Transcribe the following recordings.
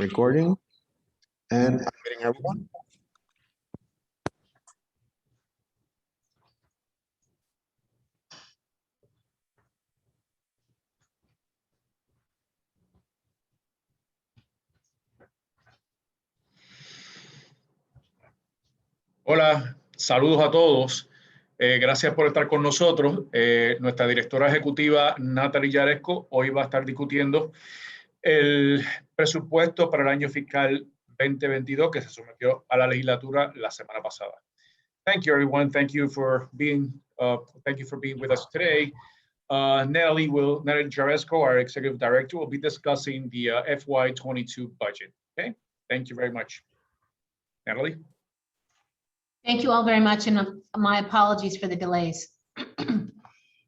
Recording and unmuting everyone. Hola, saludos a todos. Gracias por estar con nosotros. Nuestra directora ejecutiva, Natalie Yaresco, hoy va a estar discutiendo el presupuesto para el año fiscal 2022 que se sometió a la legislatura la semana pasada. Thank you, everyone. Thank you for being with us today. Natalie Jaresco, our executive director, will be discussing the FY22 budget. Okay, thank you very much. Natalie. Thank you all very much, and my apologies for the delays.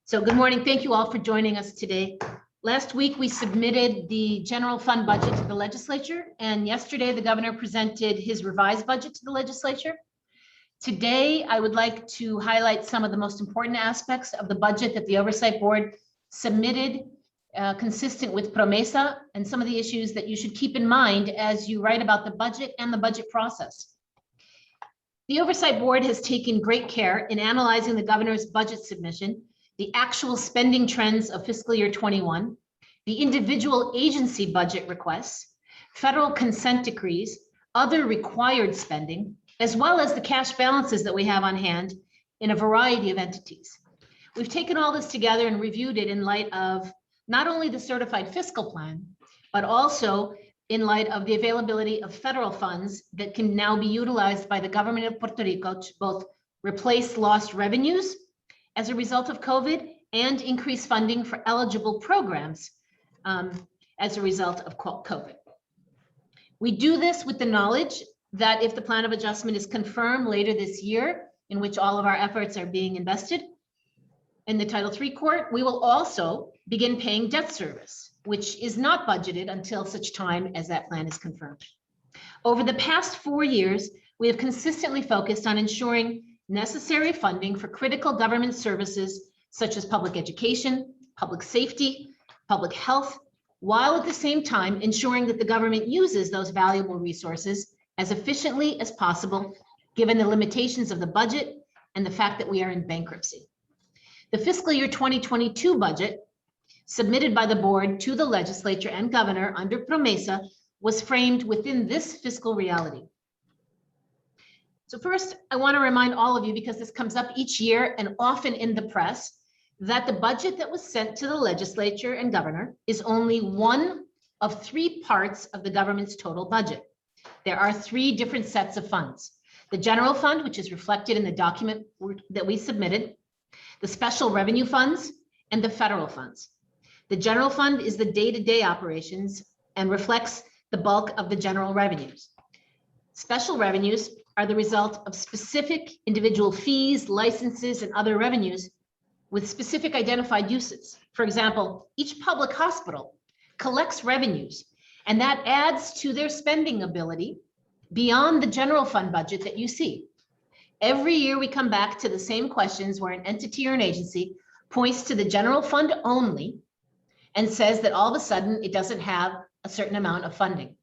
So good morning. Thank you all for joining us today. Last week, we submitted the general fund budget to the legislature, and yesterday the governor presented his revised budget to the legislature. Today, I would like to highlight some of the most important aspects of the budget that the Oversight Board submitted consistent with PROMESA, and some of the issues that you should keep in mind as you write about the budget and the budget process. The Oversight Board has taken great care in analyzing the governor's budget submission, the actual spending trends of fiscal year 21, the individual agency budget requests, federal consent decrees, other required spending, as well as the cash balances that we have on hand in a variety of entities. We've taken all this together and reviewed it in light of not only the certified fiscal plan, but also in light of the availability of federal funds that can now be utilized by the government of Puerto Rico to both replace lost revenues as a result of COVID and increase funding for eligible programs as a result of COVID. We do this with the knowledge that if the plan of adjustment is confirmed later this year, in which all of our efforts are being invested in the Title III court, we will also begin paying debt service, which is not budgeted until such time as that plan is confirmed. Over the past 4 years, we have consistently focused on ensuring necessary funding for critical government services such as public education, public safety, public health, while at the same time ensuring that the government uses those valuable resources as efficiently as possible, given the limitations of the budget and the fact that we are in bankruptcy. The fiscal year 2022 budget submitted by the board to the legislature and governor under PROMESA was framed within this fiscal reality. So first, I want to remind all of you, because this comes up each year and often in the press, that the budget that was sent to the legislature and governor is only one of 3 parts of the government's total budget. There are 3 different sets of funds: the general fund, which is reflected in the document that we submitted, the special revenue funds, and the federal funds. The general fund is the day-to-day operations and reflects the bulk of the general revenues. Special revenues are the result of specific individual fees, licenses, and other revenues with specific identified uses. For example, each public hospital collects revenues, and that adds to their spending ability beyond the general fund budget that you see. Every year we come back to the same questions where an entity or an agency points to the general fund only and says that all of a sudden it doesn't have a certain amount of funding.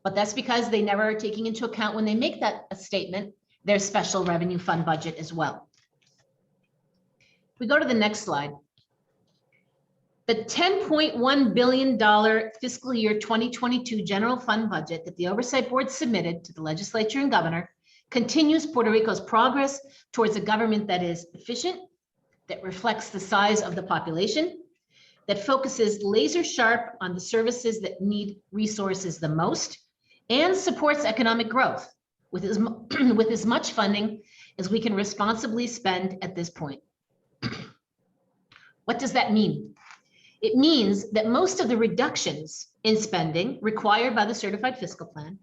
But that's because they never are taking into account, when they make that a statement, their special revenue fund budget as well. We go to the next slide. The $10.1 billion fiscal year 2022 general fund budget that the Oversight Board submitted to the legislature and governor continues Puerto Rico's progress towards a government that is efficient, that reflects the size of the population, that focuses laser sharp on the services that need resources the most, and supports economic growth with as much funding as we can responsibly spend at this point. What does that mean? It means that most of the reductions in spending required by the certified fiscal plan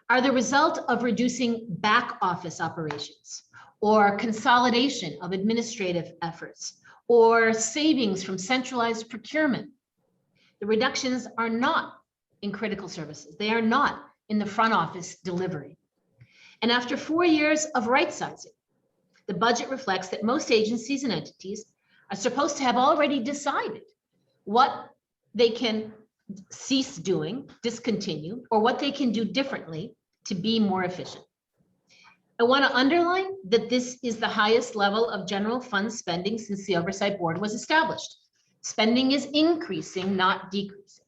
are the result of reducing back office operations, or consolidation of administrative efforts, or savings from centralized procurement. The reductions are not in critical services. They are not in the front office delivery. And after 4 years of right sizing, the budget reflects that most agencies and entities are supposed to have already decided what they can cease doing, discontinue, or what they can do differently to be more efficient. I want to underline that this is the highest level of general fund spending since the Oversight Board was established. Spending is increasing, not decreasing.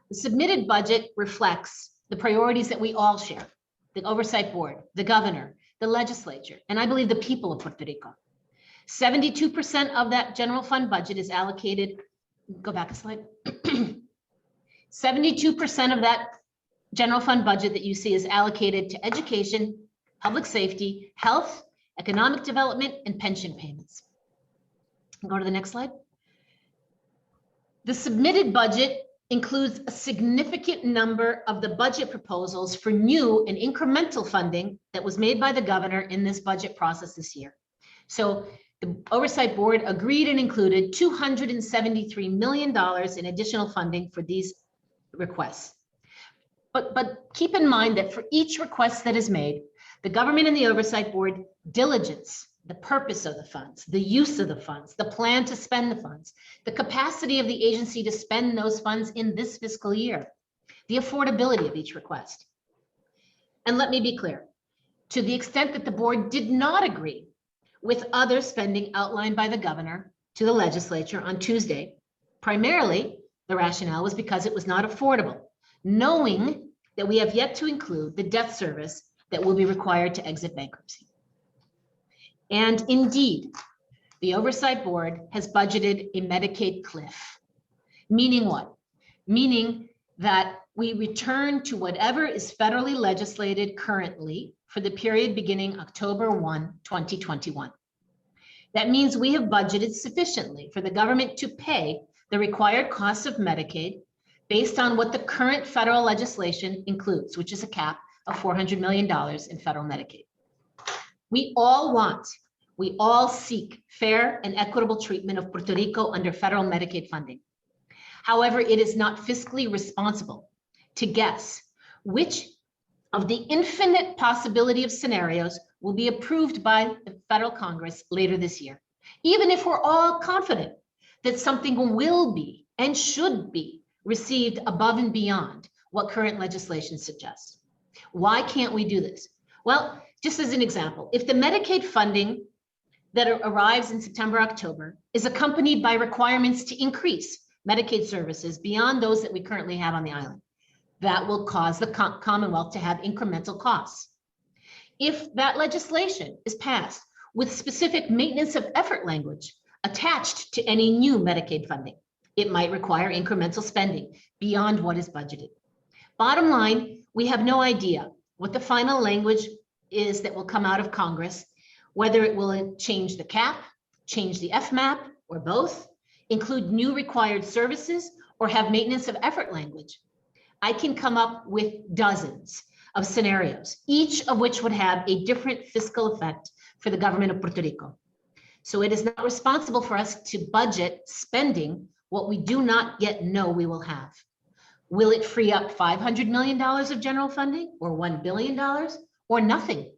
The submitted budget reflects the priorities that we all share, the Oversight Board, the governor, the legislature, and I believe the people of Puerto Rico. 72% of that general fund budget is allocated, go back a slide. 72% of that general fund budget that you see is allocated to education, public safety, health, economic development, and pension payments. Go to the next slide. The submitted budget includes a significant number of the budget proposals for new and incremental funding that was made by the governor in this budget process this year. So the Oversight Board agreed and included $273 million in additional funding for these requests. But keep in mind that for each request that is made, the government and the Oversight Board diligence the purpose of the funds, the use of the funds, the plan to spend the funds, the capacity of the agency to spend those funds in this fiscal year, the affordability of each request. And let me be clear, to the extent that the board did not agree with other spending outlined by the governor to the legislature on Tuesday, primarily the rationale was because it was not affordable, knowing that we have yet to include the debt service that will be required to exit bankruptcy. And indeed, the Oversight Board has budgeted a Medicaid cliff. Meaning what? Meaning that we return to whatever is federally legislated currently for the period beginning October 1, 2021. That means we have budgeted sufficiently for the government to pay the required costs of Medicaid based on what the current federal legislation includes, which is a cap of $400 million in federal Medicaid. We all seek fair and equitable treatment of Puerto Rico under federal Medicaid funding. However, it is not fiscally responsible to guess which of the infinite possibility of scenarios will be approved by the federal Congress later this year, even if we're all confident that something will be and should be received above and beyond what current legislation suggests. Why can't we do this? Well, just as an example, if the Medicaid funding that arrives in September, October is accompanied by requirements to increase Medicaid services beyond those that we currently have on the island, that will cause the Commonwealth to have incremental costs. If that legislation is passed with specific maintenance of effort language attached to any new Medicaid funding, it might require incremental spending beyond what is budgeted. Bottom line, we have no idea what the final language is that will come out of Congress, whether it will change the cap, change the FMAP, or both, include new required services, or have maintenance of effort language. I can come up with dozens of scenarios, each of which would have a different fiscal effect for the government of Puerto Rico. So it is not responsible for us to budget spending what we do not yet know we will have. Will it free up $500 million of general funding, or $1 billion, or nothing?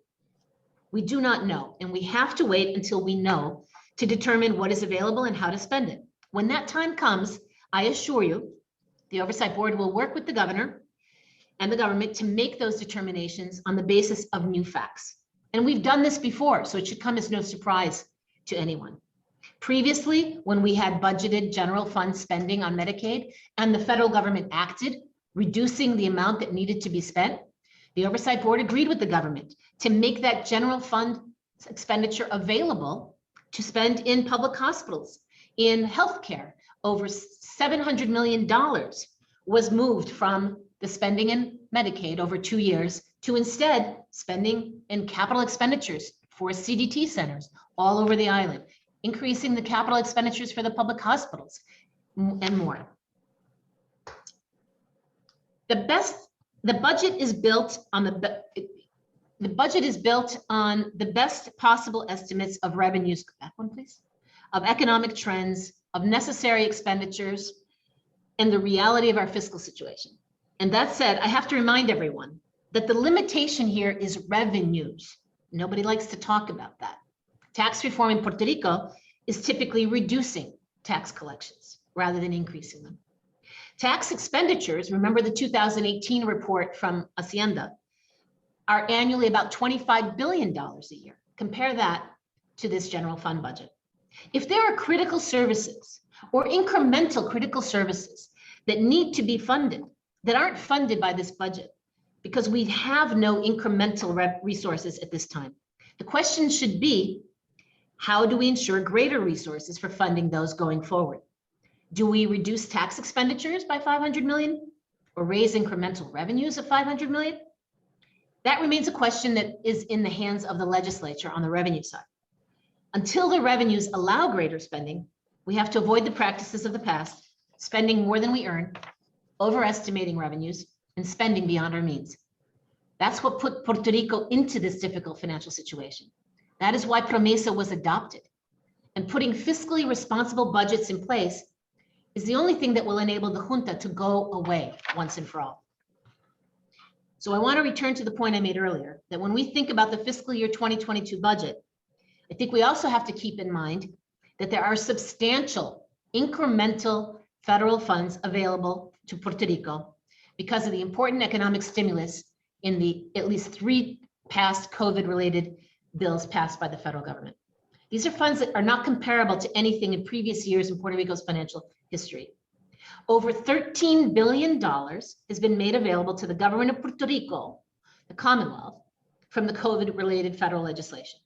We do not know, and we have to wait until we know to determine what is available and how to spend it. When that time comes, I assure you, the Oversight Board will work with the governor and the government to make those determinations on the basis of new facts. And we've done this before, so it should come as no surprise to anyone. Previously, when we had budgeted general fund spending on Medicaid and the federal government acted, reducing the amount that needed to be spent, the Oversight Board agreed with the government to make that general fund expenditure available to spend in public hospitals, in healthcare. Over $700 million was moved from the spending in Medicaid over 2 years to instead spending in capital expenditures for CDT centers all over the island, increasing the capital expenditures for the public hospitals and more. The budget is built on the best possible estimates of revenues. Back one, please. Of economic trends, of necessary expenditures, and the reality of our fiscal situation. And that said, I have to remind everyone that the limitation here is revenues. Nobody likes to talk about that. Tax reform in Puerto Rico is typically reducing tax collections rather than increasing them. Tax expenditures, remember the 2018 report from Hacienda, are annually about $25 billion a year. Compare that to this general fund budget. If there are critical services or incremental critical services that need to be funded, that aren't funded by this budget, because we have no incremental resources at this time, the question should be, how do we ensure greater resources for funding those going forward? Do we reduce tax expenditures by 500 million or raise incremental revenues of 500 million? That remains a question that is in the hands of the legislature on the revenue side. Until the revenues allow greater spending, we have to avoid the practices of the past, spending more than we earn, overestimating revenues, and spending beyond our means. That's what put Puerto Rico into this difficult financial situation. That is why PROMESA was adopted. And putting fiscally responsible budgets in place is the only thing that will enable the junta to go away once and for all. So I want to return to the point I made earlier, that when we think about the fiscal year 2022 budget, I think we also have to keep in mind that there are substantial incremental federal funds available to Puerto Rico because of the important economic stimulus in the at least 3 past COVID-related bills passed by the federal government. These are funds that are not comparable to anything in previous years in Puerto Rico's financial history. Over $13 billion has been made available to the government of Puerto Rico, the Commonwealth, from the COVID-related federal legislation.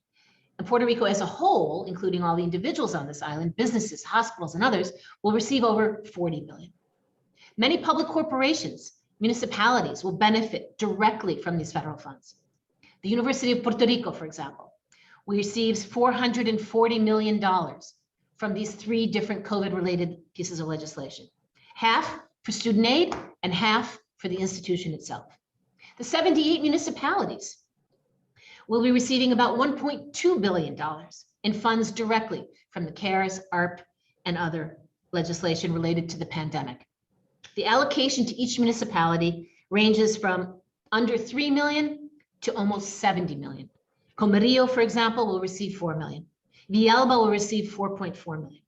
And Puerto Rico as a whole, including all the individuals on this island, businesses, hospitals, and others, will receive over $40 billion. Many public corporations, municipalities will benefit directly from these federal funds. The University of Puerto Rico, for example, receives $440 million from these 3 different COVID-related pieces of legislation. Half for student aid and half for the institution itself. The 78 municipalities will be receiving about $1.2 billion in funds directly from the CARES, ARP, and other legislation related to the pandemic. The allocation to each municipality ranges from under 3 million to almost 70 million. Comerío, for example, will receive 4 million. Villalba will receive 4.4 million.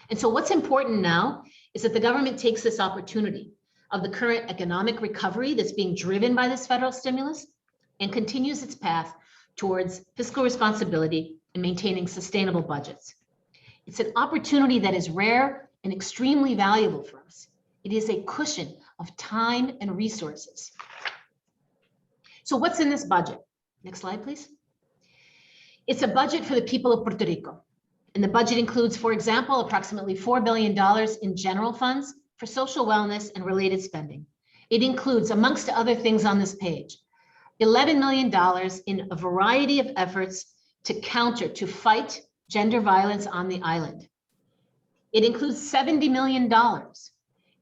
And so what's important now is that the government takes this opportunity of the current economic recovery that's being driven by this federal stimulus and continues its path towards fiscal responsibility and maintaining sustainable budgets. It's an opportunity that is rare and extremely valuable for us. It is a cushion of time and resources. So what's in this budget? Next slide, please. It's a budget for the people of Puerto Rico. And the budget includes, for example, approximately $4 billion in general funds for social wellness and related spending. It includes, amongst other things on this page, $11 million in a variety of efforts to fight gender violence on the island. It includes $70 million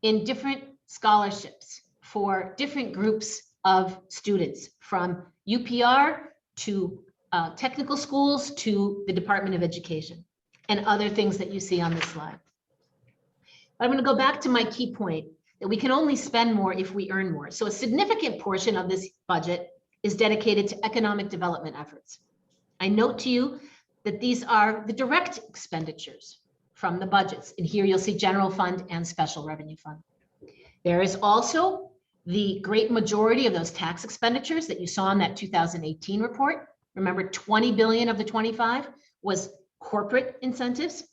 in different scholarships for different groups of students, from UPR to technical schools to the Department of Education, and other things that you see on this slide. But I'm going to go back to my key point that we can only spend more if we earn more. So a significant portion of this budget is dedicated to economic development efforts. I note to you that these are the direct expenditures from the budgets. And here you'll see general fund and special revenue fund. There is also the great majority of those tax expenditures that you saw in that 2018 report. Remember, 20 billion of the 25 was corporate incentives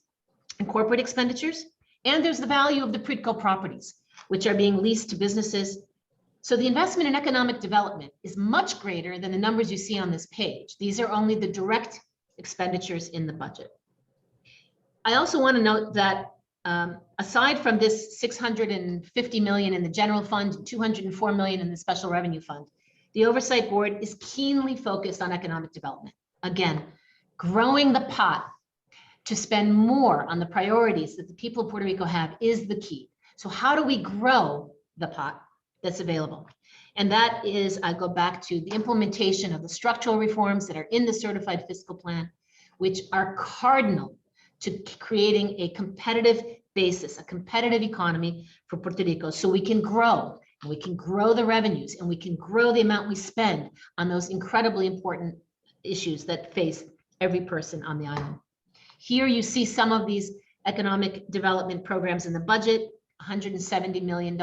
and corporate expenditures. And there's the value of the PRIDCO properties, which are being leased to businesses. So the investment in economic development is much greater than the numbers you see on this page. These are only the direct expenditures in the budget. I also want to note that aside from this 650 million in the general fund, 204 million in the special revenue fund, the Oversight Board is keenly focused on economic development. Again, growing the pot to spend more on the priorities that the people of Puerto Rico have is the key. So how do we grow the pot that's available? And that is, I go back to the implementation of the structural reforms that are in the certified fiscal plan, which are cardinal to creating a competitive basis, a competitive economy for Puerto Rico, so we can grow, and we can grow the revenues, and we can grow the amount we spend on those incredibly important issues that face every person on the island. Here you see some of these economic development programs in the budget. $170 million,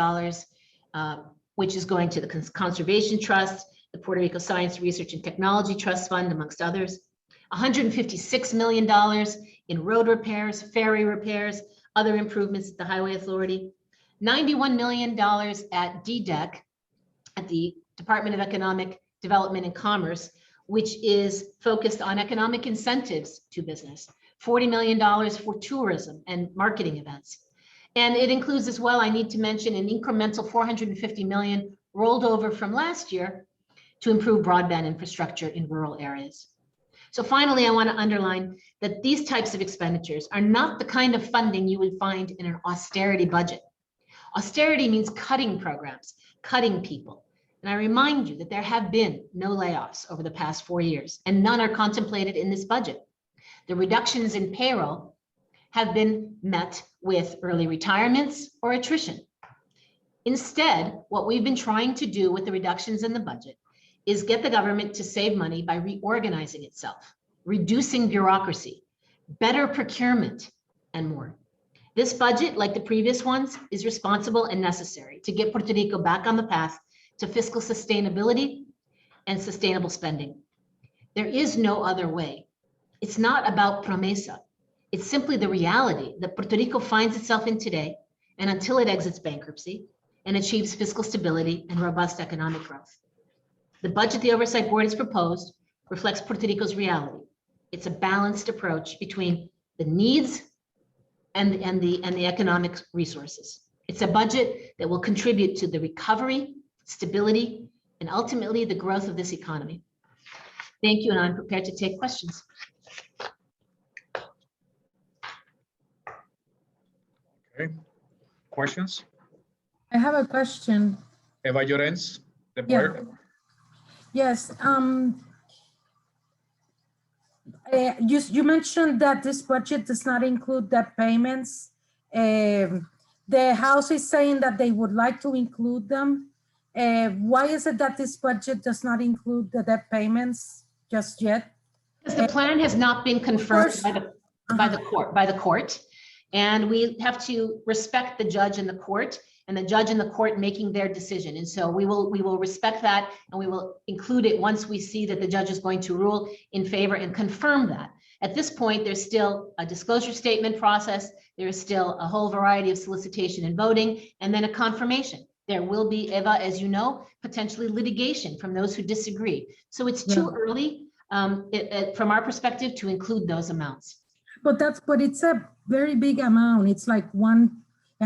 which is going to the Conservation Trust, the Puerto Rico Science Research and Technology Trust Fund, amongst others. $156 million in road repairs, ferry repairs, other improvements at the Highway Authority. $91 million at DDEC, at the Department of Economic Development and Commerce, which is focused on economic incentives to business. $40 million for tourism and marketing events. And it includes as well, I need to mention, an incremental $450 million rolled over from last year to improve broadband infrastructure in rural areas. So finally, I want to underline that these types of expenditures are not the kind of funding you would find in an austerity budget. Austerity means cutting programs, cutting people. And I remind you that there have been no layoffs over the past 4 years, and none are contemplated in this budget. The reductions in payroll have been met with early retirements or attrition. Instead, what we've been trying to do with the reductions in the budget is get the government to save money by reorganizing itself, reducing bureaucracy, better procurement, and more. This budget, like the previous ones, is responsible and necessary to get Puerto Rico back on the path to fiscal sustainability and sustainable spending. There is no other way. It's not about promesa. It's simply the reality that Puerto Rico finds itself in today, and until it exits bankruptcy and achieves fiscal stability and robust economic growth. The budget the Oversight Board has proposed reflects Puerto Rico's reality. It's a balanced approach between the needs and the economic resources. It's a budget that will contribute to the recovery, stability, and ultimately the growth of this economy. Thank you, and I'm prepared to take questions. Okay. Questions? I have a question. Eva Llorens, the Yeah. board. Yes. You mentioned that this budget does not include debt payments. The House is saying that they would like to include them. Why is it that this budget does not include the debt payments just yet? Because the plan has not been confirmed by the court, and we have to respect the judge and the court, and the judge and the court making their decision. And so we will respect that, and we will include it once we see that the judge is going to rule in favor and confirm that. At this point, there's still a disclosure statement process. There is still a whole variety of solicitation and voting, and then a confirmation. There will be, Eva, as you know, potentially litigation from those who disagree. So it's too early from our perspective to include those amounts. But it's a very big amount. It's like it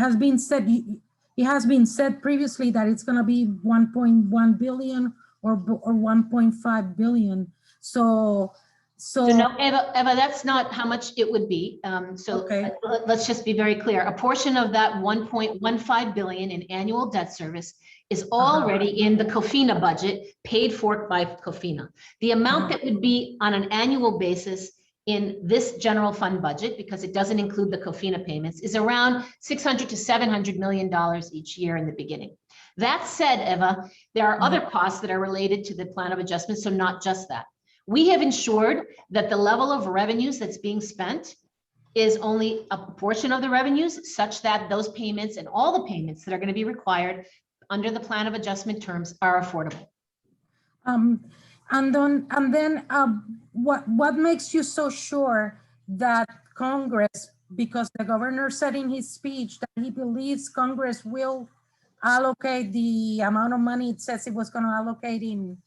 has been said previously that it's going to be 1.1 billion or 1.5 billion. So no, Eva, that's not how much it would be. Okay. Let's just be very clear. A portion of that 1.15 billion in annual debt service is already in the COFINA budget, paid for by COFINA. The amount that would be on an annual basis in this general fund budget, because it doesn't include the COFINA payments, is around $600 to $700 million each year in the beginning. That said, Eva, there are other costs that are related to the plan of adjustment, so not just that. We have ensured that the level of revenues that's being spent is only a portion of the revenues, such that those payments and all the payments that are going to be required under the plan of adjustment terms are affordable. What makes you so sure that Congress, because the governor said in his speech that he believes Congress will allocate the amount of money it says it was going to allocate in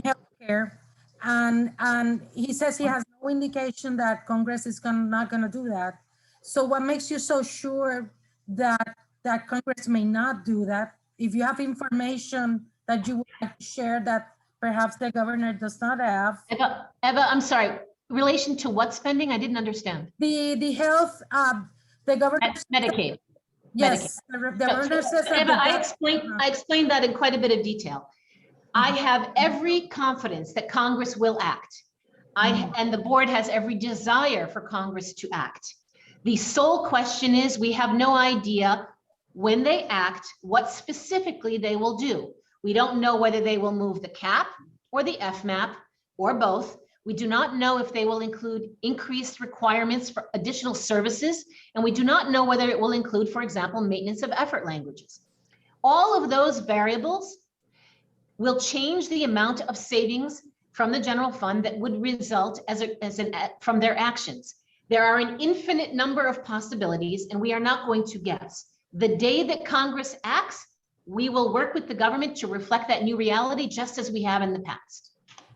healthcare, and he says he has no indication that Congress is not going to do that. So what makes you so sure that Congress may not do that? If you have information that you would like to share that perhaps the governor does not have. Eva, I'm sorry, relation to what spending? I didn't understand. The health, the governor. Medicaid. Yes, Medicaid. the governor says that. Eva, I explained that in quite a bit of detail. I have every confidence that Congress will act. And the board has every desire for Congress to act. The sole question is, we have no idea when they act, what specifically they will do. We don't know whether they will move the cap or the FMAP or both. We do not know if they will include increased requirements for additional services, and we do not know whether it will include, for example, maintenance of effort languages. All of those variables will change the amount of savings from the general fund that would result from their actions. There are an infinite number of possibilities, and we are not going to guess. The day that Congress acts, we will work with the government to reflect that new reality, just as we have in the past.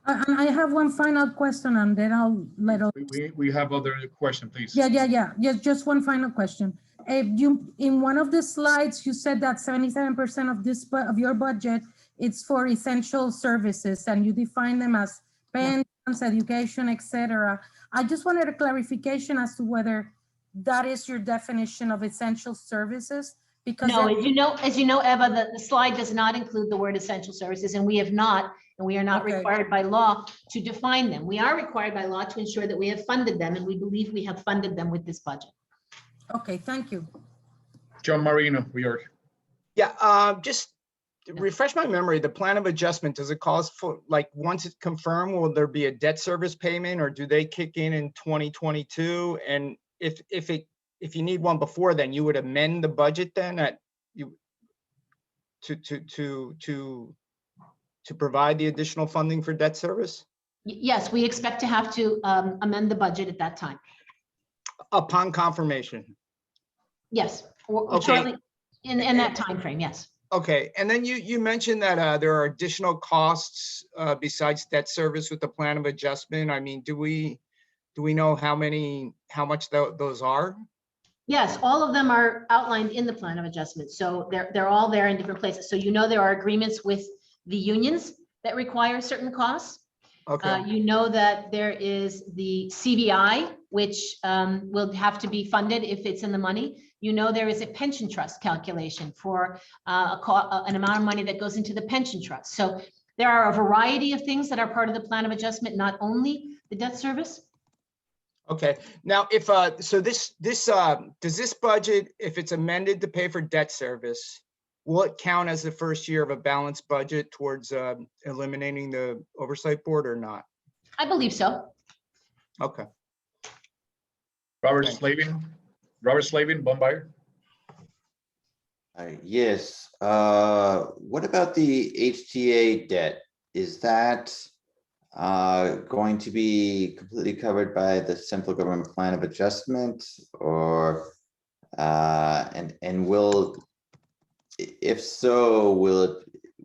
And I have one final question, and then I'll let others. We have other question, please. Yeah. Just one final question. You, in one of the slides, you said that 77% of this of your budget it's for essential services, and you define them as pensions, education, etc. I just wanted a clarification as to whether that is your definition of essential services. Because no, as you know, Eva, the slide does not include the word essential services, and we have not, and we are not required by law to define them. We are required by law to ensure that we have funded them, and we believe we have funded them with this budget. Okay, thank you. John Marino, New York. Yeah, just to refresh my memory, the plan of adjustment, does it cause for, like, once it's confirmed, will there be a debt service payment, or do they kick in 2022? And if you need one before then, you would amend the budget then to provide the additional funding for debt service? Yes, we expect to have to amend the budget at that time. Upon confirmation. Yes, or Okay. shortly in that time frame. Yes. Okay, and then you mentioned that there are additional costs besides debt service with the plan of adjustment. I mean, do we know how much those are? Yes, all of them are outlined in the plan of adjustment. So they're all there in different places. So you know there are agreements with the unions that require certain costs. Okay. You know that there is the CBI, which will have to be funded if it's in the money. You know there is a pension trust calculation for an amount of money that goes into the pension trust. So there are a variety of things that are part of the plan of adjustment, not only the debt service. Okay, now if so does this budget, if it's amended to pay for debt service, will it count as the first year of a balanced budget towards eliminating the oversight board or not? I believe so. Okay. Robert Thanks. Slavin, Bombay. Yes. What about the HTA debt? Is that going to be completely covered by the central government plan of adjustment, or and will, if so, will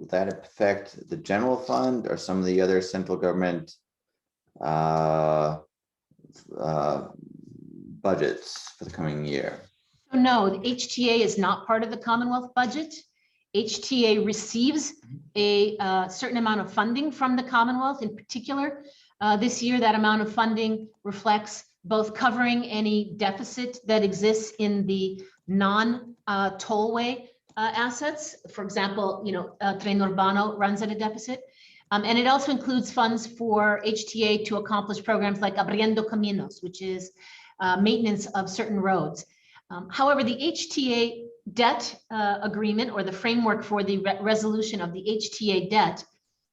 that affect the general fund or some of the other central government budgets for the coming year? No, the HTA is not part of the Commonwealth budget. HTA receives a certain amount of funding from the Commonwealth. In particular, this year, that amount of funding reflects both covering any deficit that exists in the non-tollway assets. For example, Tren Urbano runs at a deficit. And it also includes funds for HTA to accomplish programs like Abriendo Caminos, which is maintenance of certain roads. However, the HTA debt agreement, or the framework for the resolution of the HTA debt,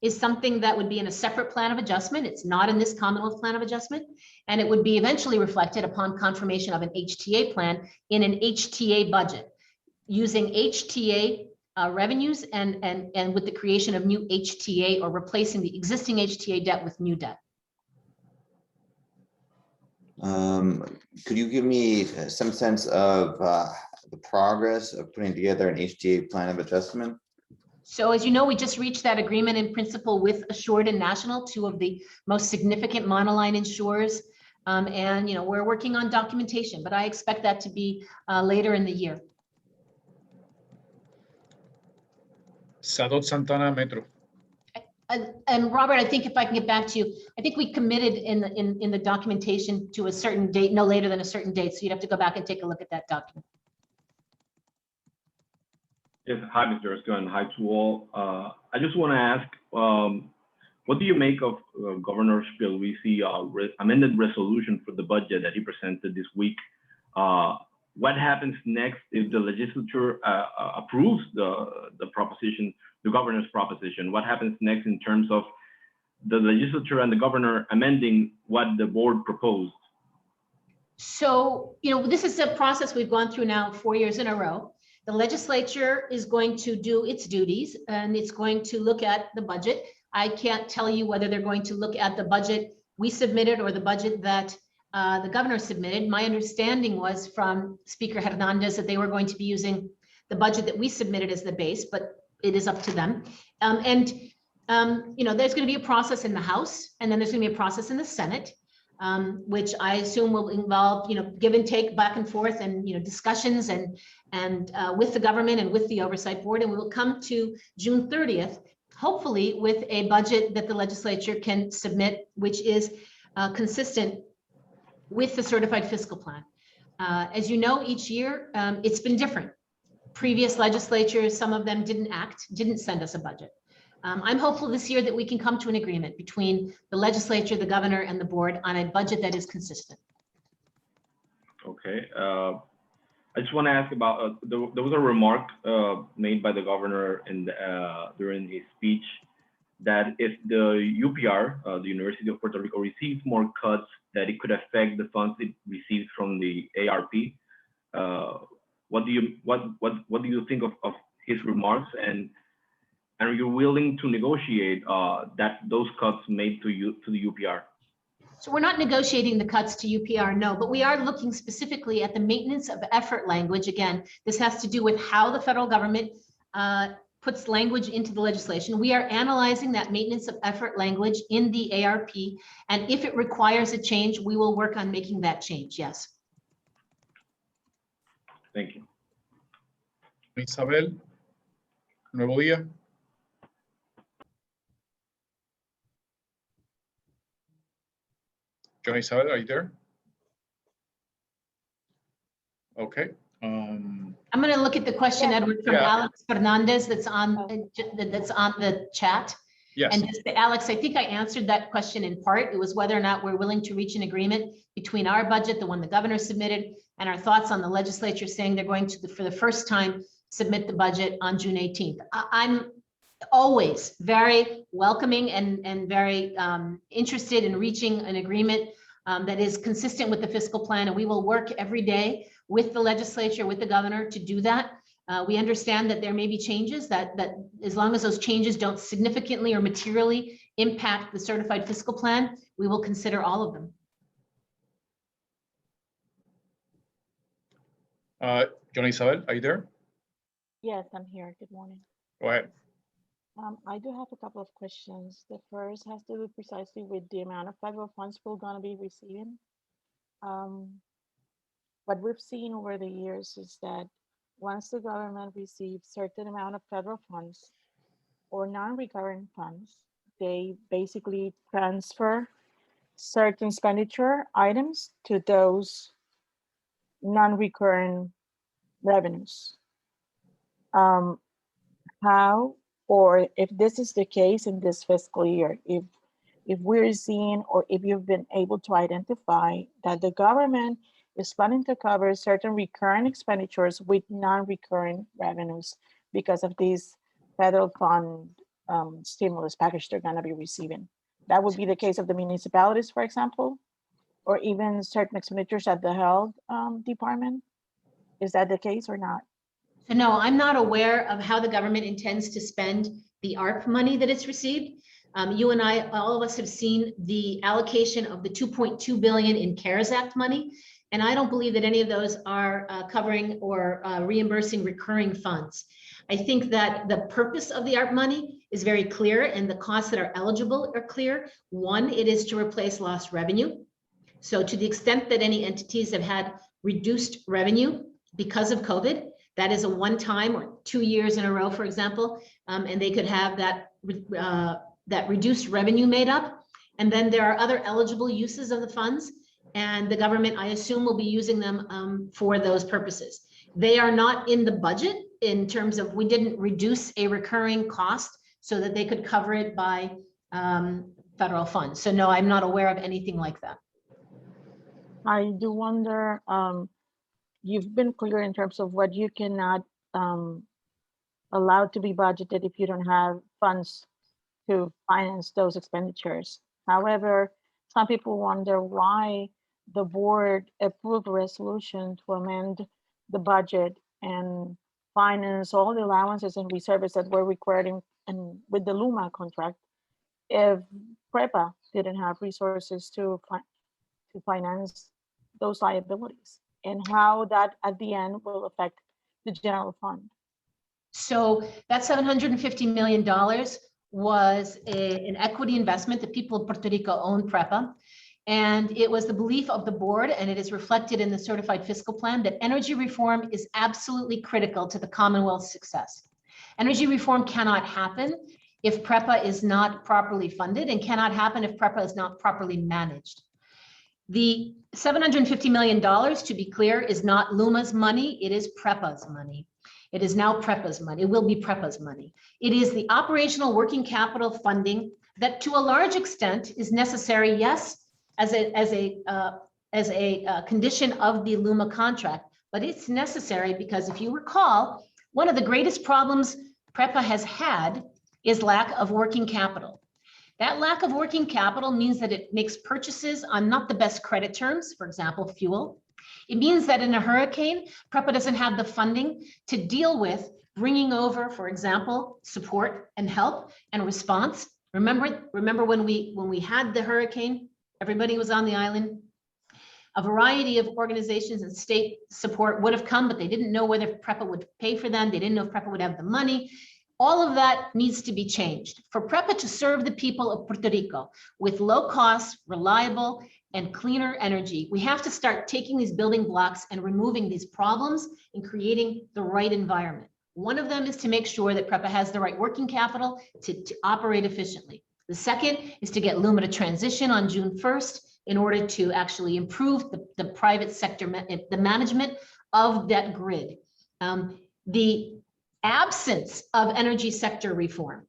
is something that would be in a separate plan of adjustment. It's not in this Commonwealth plan of adjustment, and it would be eventually reflected upon confirmation of an HTA plan in an HTA budget, using HTA revenues and with the creation of new HTA, or replacing the existing HTA debt with new debt. Could you give me some sense of the progress of putting together an HTA plan of adjustment? So as you know, we just reached that agreement in principle with Assured and National, two of the most significant monoline insurers. And we're working on documentation, but I expect that to be later in the year. Sadot Santana, Metro. And Robert, I think if I can get back to you, I think we committed in the documentation to a certain date, no later than a certain date. So you'd have to go back and take a look at that document. Yes, hi, Mr. Erskine, and hi to all. I just want to ask, what do you make of Governor Pierluisi amended resolution for the budget that he presented this week? What happens next if the legislature approves the proposition, the governor's proposition? What happens next in terms of the legislature and the governor amending what the board proposed? So, this is a process we've gone through now 4 years in a row. The legislature is going to do its duties and it's going to look at the budget. I can't tell you whether they're going to look at the budget we submitted or the budget that the governor submitted. My understanding was from Speaker Hernandez that they were going to be using the budget that we submitted as the base, but it is up to them. There's going to be a process in the House, and then there's going to be a process in the Senate, which I assume will involve, give and take back and forth and, discussions and with the government and with the oversight board. And we will come to June 30th, hopefully with a budget that the legislature can submit, which is consistent with the certified fiscal plan. As you know, each year it's been different. Previous legislatures, some of them didn't send us a budget. I'm hopeful this year that we can come to an agreement between the legislature, the governor, and the board on a budget that is consistent. Okay. I just want to ask about, there was a remark made by the governor during his speech that if the UPR, the University of Puerto Rico, receives more cuts, that it could affect the funds it receives from the ARP. What do you think of his remarks, and are you willing to negotiate those cuts made to the UPR? So we're not negotiating the cuts to UPR, no, but we are looking specifically at the maintenance of effort language. Again, this has to do with how the federal government puts language into the legislation. We are analyzing that maintenance of effort language in the ARP, and if it requires a change, we will work on making that change, yes. Thank you. Isabel, Nuevo Día. John Isabel, are you there? Okay. I'm going to look at the question, Edward, from Alex Fernandez that's on the chat. Yes. And just Alex, I think I answered that question in part. It was whether or not we're willing to reach an agreement between our budget, the one the governor submitted, and our thoughts on the legislature saying they're going to, for the first time, submit the budget on June 18th. I'm always very welcoming and very interested in reaching an agreement that is consistent with the fiscal plan, and we will work every day with the legislature, with the governor to do that. We understand that there may be changes that as long as those changes don't significantly or materially impact the certified fiscal plan, we will consider all of them. John Isabel, are you there? Yes, I'm here. Good morning. Go ahead. I do have a couple of questions. The first has to do precisely with the amount of federal funds we're going to be receiving. What we've seen over the years is that once the government receives certain amount of federal funds or non-recurring funds, they basically transfer certain expenditure items to those non-recurring revenues. How, or if this is the case in this fiscal year, if we're seeing, or if you've been able to identify that the government is planning to cover certain recurring expenditures with non-recurring revenues because of these federal fund stimulus package they're going to be receiving. That would be the case of the municipalities, for example, or even certain expenditures at the health department. Is that the case or not? So no, I'm not aware of how the government intends to spend the ARP money that it's received. You and I, all of us have seen the allocation of the 2.2 billion in CARES Act money. And I don't believe that any of those are covering or reimbursing recurring funds. I think that the purpose of the ARP money is very clear and the costs that are eligible are clear. One, it is to replace lost revenue. So to the extent that any entities have had reduced revenue because of COVID, that is a one-time or 2 years in a row, for example, and they could have that reduced revenue made up. And then there are other eligible uses of the funds, and the government, I assume, will be using them for those purposes. They are not in the budget in terms of, we didn't reduce a recurring cost so that they could cover it by federal funds. So no, I'm not aware of anything like that. I do wonder, you've been clear in terms of what you cannot allow to be budgeted if you don't have funds to finance those expenditures. However, some people wonder why the board approved a resolution to amend the budget and finance all the allowances and reserves that were required and with the Luma contract if PREPA didn't have resources to finance those liabilities, and how that at the end will affect the general fund. So that $750 million was an equity investment. The people of Puerto Rico own PREPA. And it was the belief of the board, and it is reflected in the certified fiscal plan, that energy reform is absolutely critical to the Commonwealth's success. Energy reform cannot happen if PREPA is not properly funded, and cannot happen if PREPA is not properly managed. The $750 million, to be clear, is not Luma's money, it is PREPA's money. It is now PREPA's money. It will be PREPA's money. It is the operational working capital funding that to a large extent is necessary, yes, as a condition of the Luma contract, but it's necessary because if you recall, one of the greatest problems PREPA has had is lack of working capital. That lack of working capital means that it makes purchases on not the best credit terms, for example, fuel. It means that in a hurricane, PREPA doesn't have the funding to deal with bringing over, for example, support and help and response. Remember when we had the hurricane, everybody was on the island. A variety of organizations and state support would have come, but they didn't know whether PREPA would pay for them. They didn't know if PREPA would have the money. All of that needs to be changed. For PREPA to serve the people of Puerto Rico with low cost, reliable, and cleaner energy, we have to start taking these building blocks and removing these problems and creating the right environment. One of them is to make sure that PREPA has the right working capital to operate efficiently. The second is to get Luma to transition on June 1st in order to actually improve the private sector, the management of that grid. The absence of energy sector reform,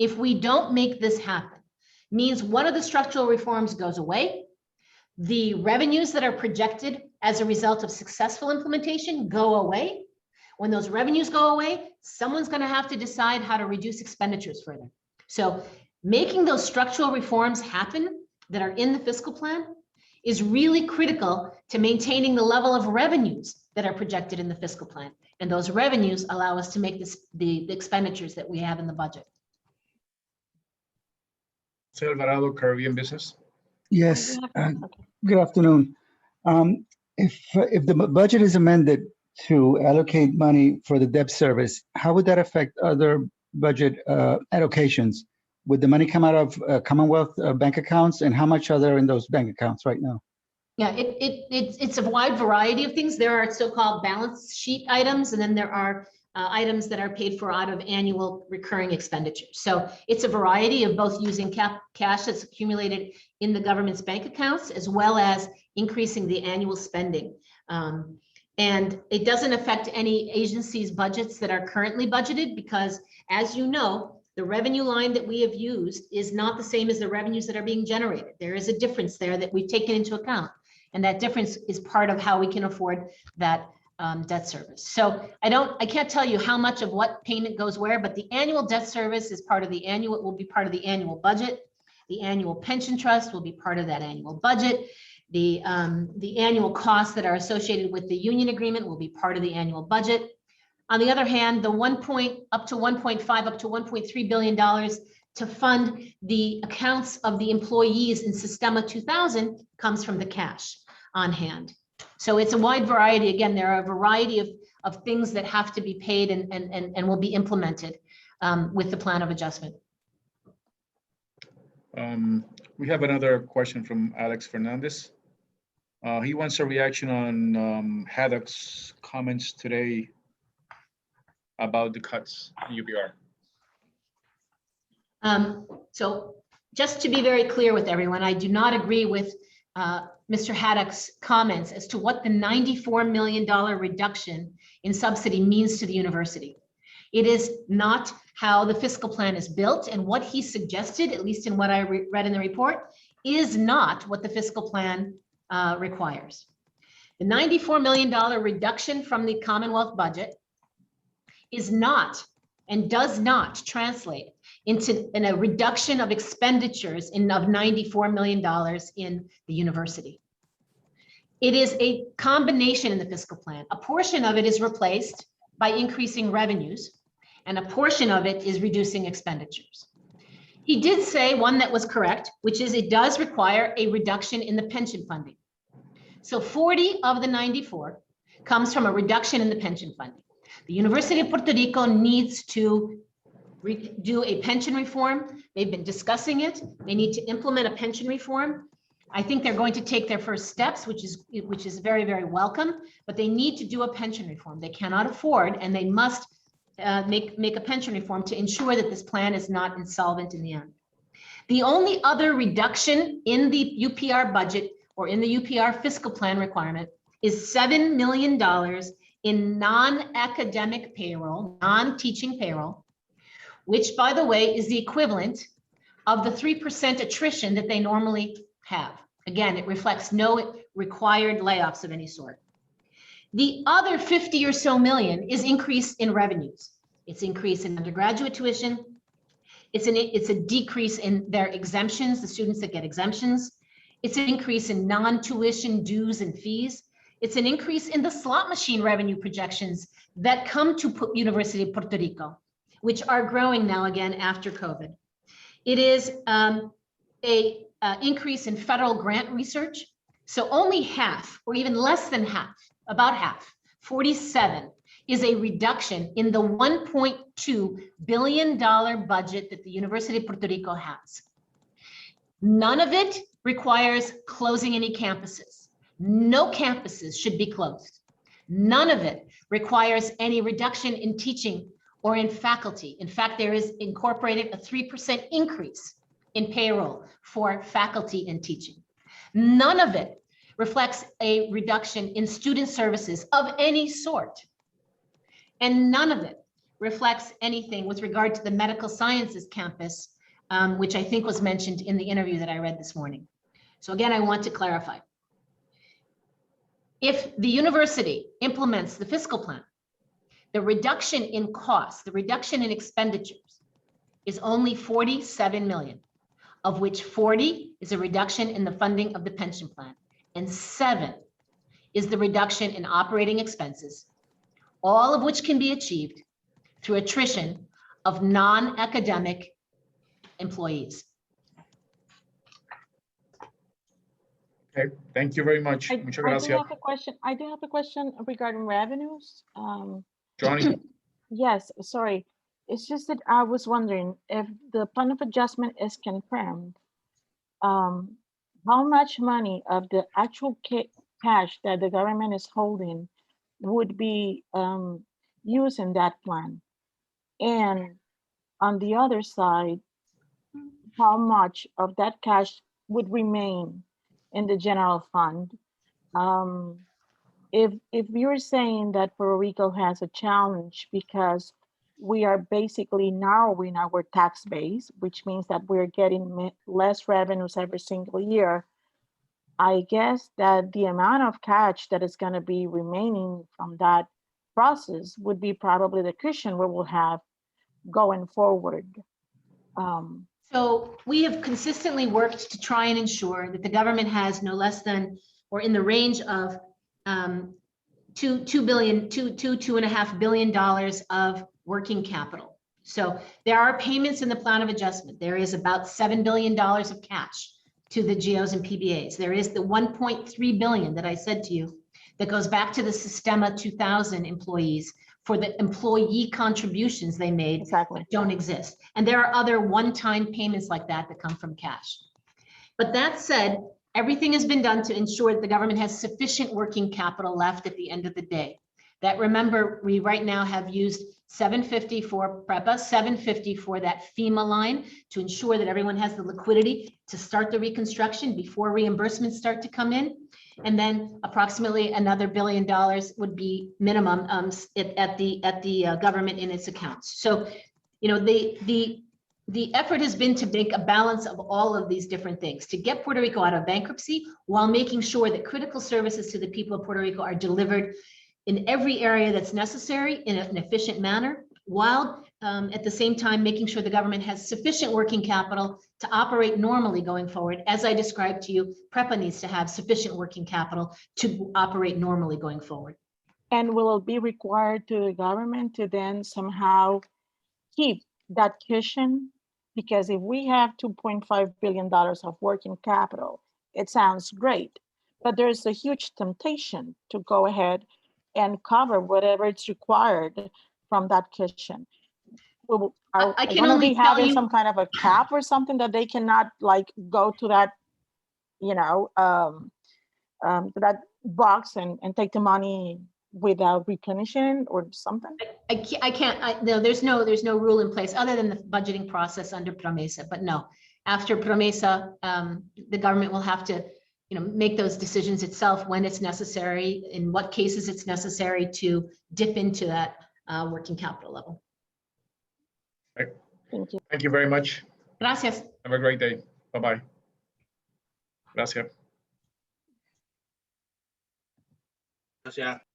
if we don't make this happen, means one of the structural reforms goes away. The revenues that are projected as a result of successful implementation go away. When those revenues go away, someone's going to have to decide how to reduce expenditures further. So making those structural reforms happen that are in the fiscal plan is really critical to maintaining the level of revenues that are projected in the fiscal plan. And those revenues allow us to make the expenditures that we have in the budget. Mr. Alvarado, Caribbean Business. Yes, good afternoon. If the budget is amended to allocate money for the debt service, how would that affect other budget allocations? Would the money come out of Commonwealth bank accounts, and how much are there in those bank accounts right now? Yeah, it's a wide variety of things. There are so-called balance sheet items, and then there are items that are paid for out of annual recurring expenditures. So it's a variety of both using cash that's accumulated in the government's bank accounts, as well as increasing the annual spending. And it doesn't affect any agency's budgets that are currently budgeted, because as you know, the revenue line that we have used is not the same as the revenues that are being generated. There is a difference there that we've taken into account. And that difference is part of how we can afford that debt service. So I can't tell you how much of what payment goes where, but the annual debt service is part of the annual, will be part of the annual budget. The annual pension trust will be part of that annual budget. The annual costs that are associated with the union agreement will be part of the annual budget. On the other hand, the up to $1.3 billion to fund the accounts of the employees in Sistema 2000 comes from the cash on hand. So it's a wide variety. Again, there are a variety of things that have to be paid and will be implemented with the plan of adjustment. We have another question from Alex Fernandez. He wants a reaction on Haddock's comments today about the cuts in UBR. So just to be very clear with everyone, I do not agree with Mr. Haddock's comments as to what the $94 million reduction in subsidy means to the university. It is not how the fiscal plan is built, and what he suggested, at least in what I read in the report, is not what the fiscal plan requires. The $94 million reduction from the Commonwealth budget is not and does not translate into a reduction of expenditures of $94 million in the university. It is a combination in the fiscal plan. A portion of it is replaced by increasing revenues, and a portion of it is reducing expenditures. He did say one that was correct, which is it does require a reduction in the pension funding. So 40 of the 94 comes from a reduction in the pension funding. The University of Puerto Rico needs to do a pension reform. They've been discussing it. They need to implement a pension reform. I think they're going to take their first steps, which is very, very welcome, but they need to do a pension reform. They cannot afford, and they must make a pension reform to ensure that this plan is not insolvent in the end. The only other reduction in the UPR budget or in the UPR fiscal plan requirement is $7 million in non-academic payroll, non-teaching payroll, which, by the way, is the equivalent of the 3% attrition that they normally have. Again, it reflects no required layoffs of any sort. The other 50 or so million is increase in revenues. It's increase in undergraduate tuition. It's a decrease in their exemptions, the students that get exemptions. It's an increase in non-tuition dues and fees. It's an increase in the slot machine revenue projections that come to University of Puerto Rico, which are growing now again after COVID. It is an increase in federal grant research. So only half, or even less than half, about half, 47, is a reduction in the $1.2 billion budget that the University of Puerto Rico has. None of it requires closing any campuses. No campuses should be closed. None of it requires any reduction in teaching or in faculty. In fact, there is incorporated a 3% increase in payroll for faculty and teaching. None of it reflects a reduction in student services of any sort. And none of it reflects anything with regard to the medical sciences campus, which I think was mentioned in the interview that I read this morning. So again, I want to clarify. If the university implements the fiscal plan, the reduction in costs, the reduction in expenditures is only 47 million, of which 40 is a reduction in the funding of the pension plan, and 7 is the reduction in operating expenses, all of which can be achieved through attrition of non-academic employees. Okay, thank you very much. I Muchas do gracias. have a question. I do have a question regarding revenues. Johnny, Yes, sorry. It's just that I was wondering if the plan of adjustment is confirmed, how much money of the actual cash that the government is holding would be used in that plan? And on the other side, how much of that cash would remain in the general fund? If you're saying that Puerto Rico has a challenge because we are basically narrowing our tax base, which means that we're getting less revenues every single year, I guess that the amount of cash that is going to be remaining from that process would be probably the cushion we will have going forward. So we have consistently worked to try and ensure that the government has no less than, or in the range of $2.5 billion of working capital. So there are payments in the plan of adjustment. There is about $7 billion of cash to the GOs and PBAs. There is the 1.3 billion that I said to you that goes back to the Sistema 2000 employees for the employee contributions they made Exactly. that don't exist. And there are other one-time payments like that that come from cash. But that said, everything has been done to ensure that the government has sufficient working capital left at the end of the day. That, remember, we right now have used 750 for PREPA, 750 for that FEMA line to ensure that everyone has the liquidity to start the reconstruction before reimbursements start to come in. And then approximately another $1 billion would be minimum at the government in its accounts. So, you know, the effort has been to make a balance of all of these different things, to get Puerto Rico out of bankruptcy while making sure that critical services to the people of Puerto Rico are delivered in every area that's necessary in an efficient manner, while at the same time, making sure the government has sufficient working capital to operate normally going forward. As I described to you, PREPA needs to have sufficient working capital to operate normally going forward. And will it be required to the government to then somehow keep that cushion? Because if we have $2.5 billion of working capital, it sounds great, but there's a huge temptation to go ahead and cover whatever it's required from that cushion. Are I they can gonna only be tell having you- some kind of a cap or something that they cannot like go to that, you know, to that box and take the money without replenishing or something? No, there's no rule in place other than the budgeting process under PROMESA, but no. After PROMESA, the government will have to, make those decisions itself when it's necessary, in what cases it's necessary to dip into that working capital level. Thank you. Thank you very much. Gracias. Have a great day. Bye-bye. Gracias. Gracias.